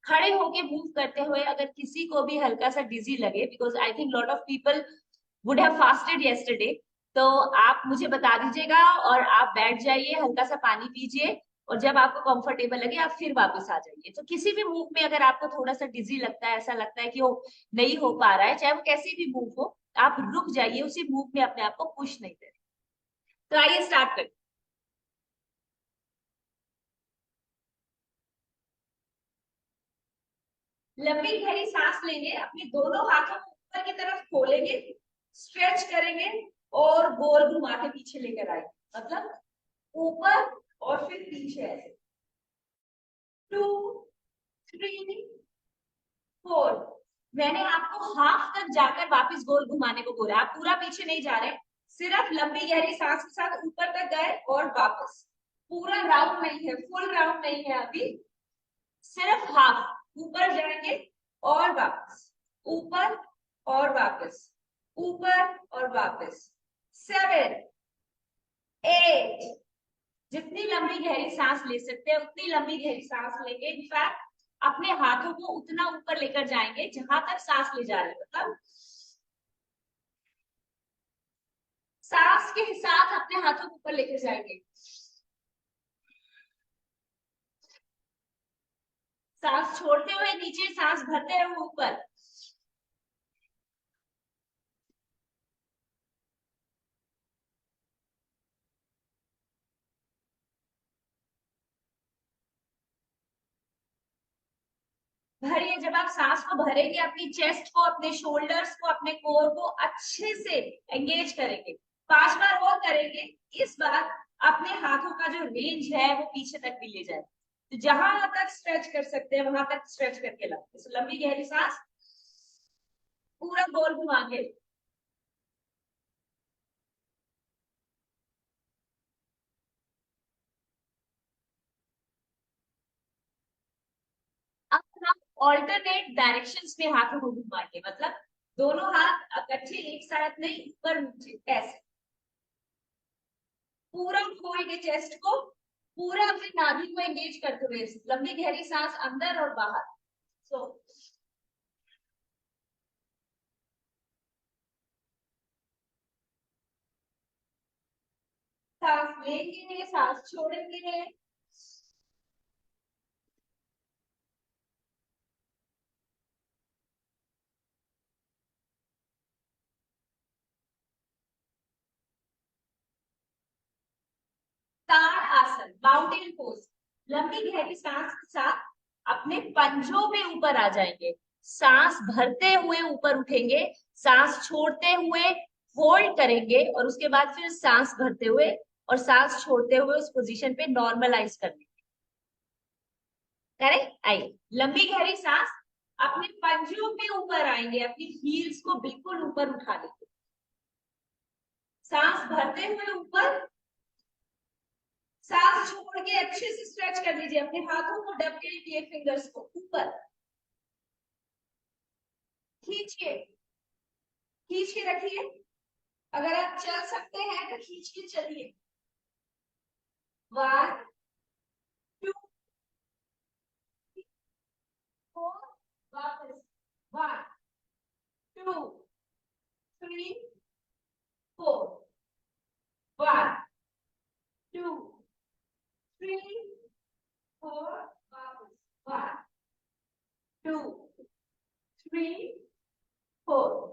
खड़े होके मूव करते हुए अगर किसी को भी हल्का सा डिजी लगे, because I think lot of people would have fasted yesterday, तो आप मुझे बता दीजिएगा और आप बैठ जाइए, हल्का सा पानी पीजिए, और जब आपको कंफर्टेबल लगे आप फिर वापस आ जाइए। तो किसी भी मूव में अगर आपको थोड़ा सा डिजी लगता है, ऐसा लगता है कि वो नहीं हो पा रहा है, चाहे वो कैसे भी मूव हो, आप रुक जाइए, उसी मूव में अपने आप को पुश नहीं करें। तो आइए स्टार्ट करें। लंबी गहरी सांस लेंगे, अपने दोनों हाथों को ऊपर की तरफ खोलेंगे, स्ट्रेच करेंगे और गोल घुमा के पीछे लेकर आएंगे, मतलब ऊपर और फिर पीछे ऐसे। 2, 3, 4। मैंने आपको हाफ तक जाकर वापस गोल घुमाने को बोला, आप पूरा पीछे नहीं जा रहे, सिर्फ लंबी गहरी सांस के साथ ऊपर तक गए और वापस। पूरा राउंड नहीं है, फुल राउंड नहीं है अभी, सिर्फ हाफ। ऊपर जाएंगे और वापस, ऊपर और वापस, ऊपर और वापस। 7, 8। जितनी लंबी गहरी सांस ले सकते हैं उतनी लंबी गहरी सांस लेंगे। इनफैक्ट अपने हाथों को उतना ऊपर लेकर जाएंगे जहां तक सांस ले जा रहे हैं, मतलब सांस के साथ अपने हाथों को ऊपर लेकर जाएंगे। सांस छोड़ते हुए नीचे, सांस भरते हुए ऊपर। भरिए, जब आप सांस को भरेंगे अपनी चेस्ट को, अपने शोल्डर्स को, अपने कोर को अच्छे से एंगेज करेंगे। 5 बार और करेंगे। इस बार अपने हाथों का जो रेंज है वो पीछे तक भी ले जाए, तो जहां तक स्ट्रेच कर सकते हैं वहां तक स्ट्रेच करके लाओ। तो लंबी गहरी सांस, पूरा गोल घुमा के। अब हम ऑल्टरनेट डायरेक्शंस में हाथों को घुमाएंगे, मतलब दोनों हाथ इकट्ठे एक साथ नहीं, ऊपर नीचे ऐसे। पूरा खोल के चेस्ट को, पूरा अपने नाभि को एंगेज करते हुए लंबी गहरी सांस अंदर और बाहर। सो सांस लेंगे, सांस छोड़ेंगे। ताड़ आसन, माउंटेन पोज। लंबी गहरी सांस के साथ अपने पंजों पे ऊपर आ जाएंगे, सांस भरते हुए ऊपर उठेंगे, सांस छोड़ते हुए होल्ड करेंगे, और उसके बाद फिर सांस भरते हुए और सांस छोड़ते हुए उस पोजीशन पे नॉर्मलाइज कर लेंगे। करेक्ट। आइए, लंबी गहरी सांस, अपने पंजों पे ऊपर आएंगे, अपनी हील्स को बिल्कुल ऊपर उठा लेंगे, सांस भरते हुए ऊपर, सांस छोड़ के अच्छे से स्ट्रेच कर लीजिए, अपने हाथों को डब के लिए फिंगर्स को ऊपर खींचिए, खींच के रखिए। अगर आप चल सकते हैं तो खींच के चलिए। 1, 2, 4, वापस। 1, 2, 3, 4, 1, 2, 3, 4, वापस। 1, 2, 3, 4।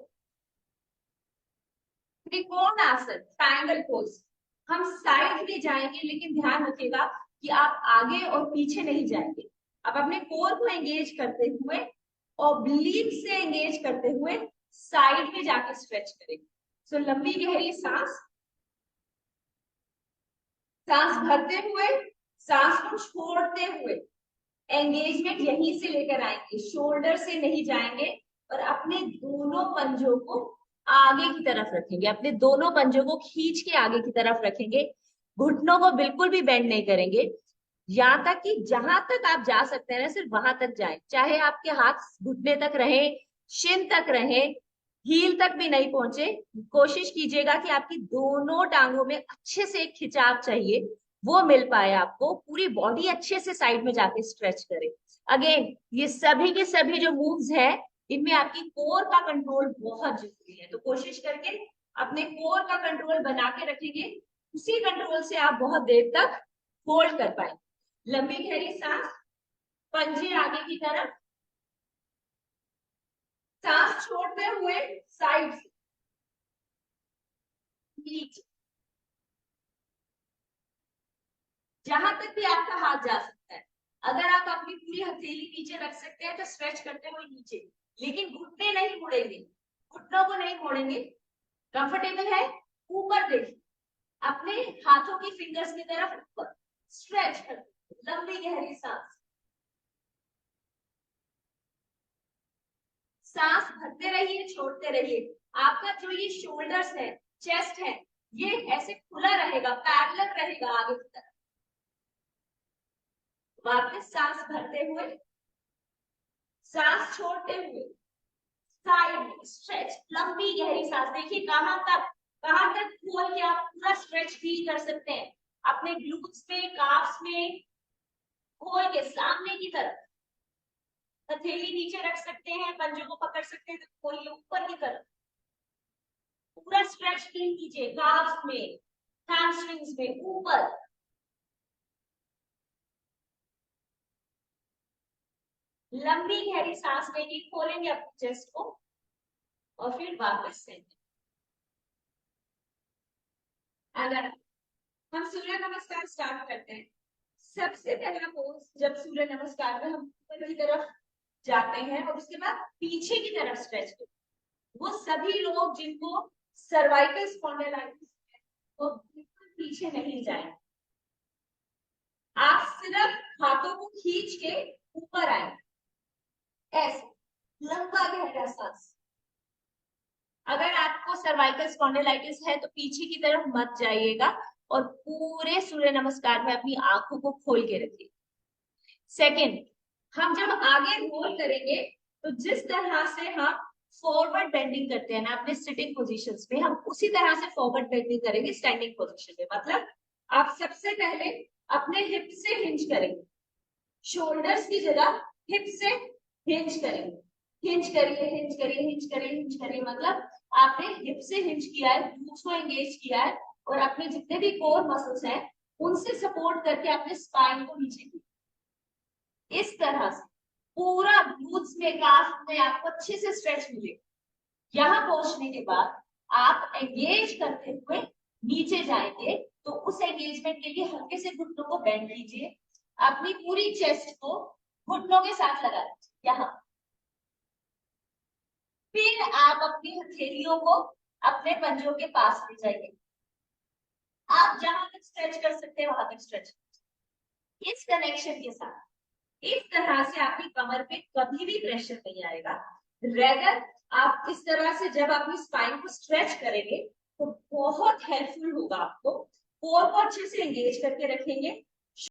त्रिकोण आसन, ट्रायंगल पोज। हम साइड में जाएंगे, लेकिन ध्यान रखिएगा कि आप आगे और पीछे नहीं जाएंगे। आप अपने कोर को एंगेज करते हुए, ऑब्लिक से एंगेज करते हुए साइड में जाके स्ट्रेच करेंगे। सो लंबी गहरी सांस, सांस भरते हुए, सांस को छोड़ते हुए, एंगेजमेंट यहीं से लेकर आएंगे, शोल्डर से नहीं जाएंगे, और अपने दोनों पंजों को आगे की तरफ रखेंगे, अपने दोनों पंजों को खींच के आगे की तरफ रखेंगे, घुटनों को बिल्कुल भी बेंड नहीं करेंगे, यहां तक कि जहां तक आप जा सकते हैं ना सिर्फ वहां तक जाएं, चाहे आपके हाथ घुटने तक रहे, शिन तक रहे, हील तक भी नहीं पहुंचे। कोशिश कीजिएगा कि आपकी दोनों टांगों में अच्छे से एक खिंचाव चाहिए, वो मिल पाए आपको, पूरी बॉडी अच्छे से साइड में जाके स्ट्रेच करे। अगेन ये सभी के सभी जो मूव्स है इनमें आपकी कोर का कंट्रोल बहुत जरूरी है, तो कोशिश करके अपने कोर का कंट्रोल बना के रखेंगे, उसी कंट्रोल से आप बहुत देर तक होल्ड कर पाए। लंबी गहरी सांस, पंजे आगे की तरफ, सांस छोड़ते हुए साइड से नीचे, जहां तक भी आपका हाथ जा सकता है। अगर आप अपनी पूरी हथेली नीचे रख सकते हैं तो स्ट्रेच करते हुए नीचे, लेकिन घुटने नहीं मुड़ेंगे, घुटनों को नहीं मोड़ेंगे। कंफर्टेबल है? ऊपर देखिए, अपने हाथों की फिंगर्स की तरफ ऊपर स्ट्रेच कर, लंबी गहरी सांस, सांस भरते रहिए, छोड़ते रहिए। आपका जो ये शोल्डर्स है, चेस्ट है, ये ऐसे खुला रहेगा, पैरेलल रहेगा आगे की तरफ। वापस सांस भरते हुए, सांस छोड़ते हुए साइड में स्ट्रेच, लंबी गहरी सांस। देखिए कहां तक खोल के आप पूरा स्ट्रेच फील कर सकते हैं अपने ग्लूट्स में, काफ्स में, खोल के सामने की तरफ। हथेली नीचे रख सकते हैं, पंजों को पकड़ सकते हैं, तो खोलिए ऊपर की तरफ, पूरा स्ट्रेच फील कीजिए काफ्स में, हैमस्ट्रिंग्स में, ऊपर। लंबी गहरी सांस लेंगे, खोलेंगे अपने चेस्ट को और फिर वापस सेंटर। अगर हम सूर्य नमस्कार स्टार्ट करते हैं, सबसे पहला पोज जब सूर्य नमस्कार में हम ऊपर की तरफ जाते हैं और उसके बाद पीछे की तरफ स्ट्रेच करते हैं, वो सभी लोग जिनको सर्वाइकल स्पॉन्डिलाइटिस है वो बिल्कुल पीछे नहीं जाएंगे। आप सिर्फ हाथों को खींच के ऊपर आए, ऐसे लंबा गहरा सांस। अगर आपको सर्वाइकल स्पॉन्डिलाइटिस है तो पीछे की तरफ मत जाइएगा और पूरे सूर्य नमस्कार में अपनी आंखों को खोल के रखिए। सेकेंड, हम जब आगे रोल करेंगे तो जिस तरह से हम फॉरवर्ड बेंडिंग करते हैं ना अपने सिटिंग पोजीशंस में, हम उसी तरह से फॉरवर्ड बेंडिंग करेंगे स्टैंडिंग पोजीशन में। मतलब आप सबसे पहले अपने हिप से हिंज करेंगे, शोल्डर्स की जगह हिप से हिंज करेंगे। हिंज करिए, हिंज करिए, हिंज करिए, हिंज करिए, मतलब आपने हिप से हिंज किया है, ग्लूट्स को एंगेज किया है और अपने जितने भी कोर मसल्स हैं उनसे सपोर्ट करके अपने स्पाइन को नीचे किया। इस तरह से पूरा ग्लूट्स में, काफ में आपको अच्छे से स्ट्रेच मिलेगा। यहाँ पहुंचने के बाद आप एंगेज करते हुए नीचे जाएंगे, तो उस एंगेजमेंट के लिए हल्के से घुटनों को बेंड कीजिए, अपनी पूरी चेस्ट को घुटनों के साथ लगा दीजिए यहाँ। फिर आप अपनी हथेलियों को अपने पंजों के पास ले जाइए, आप जहां तक स्ट्रेच कर सकते हैं वहां तक स्ट्रेच। इस कनेक्शन के साथ इस तरह से आपकी कमर पे कभी भी प्रेशर नहीं आएगा। रेदर आप इस तरह से जब अपनी स्पाइन को स्ट्रेच करेंगे तो बहुत हेल्पफुल होगा आपको। कोर को अच्छे से एंगेज करके रखेंगे,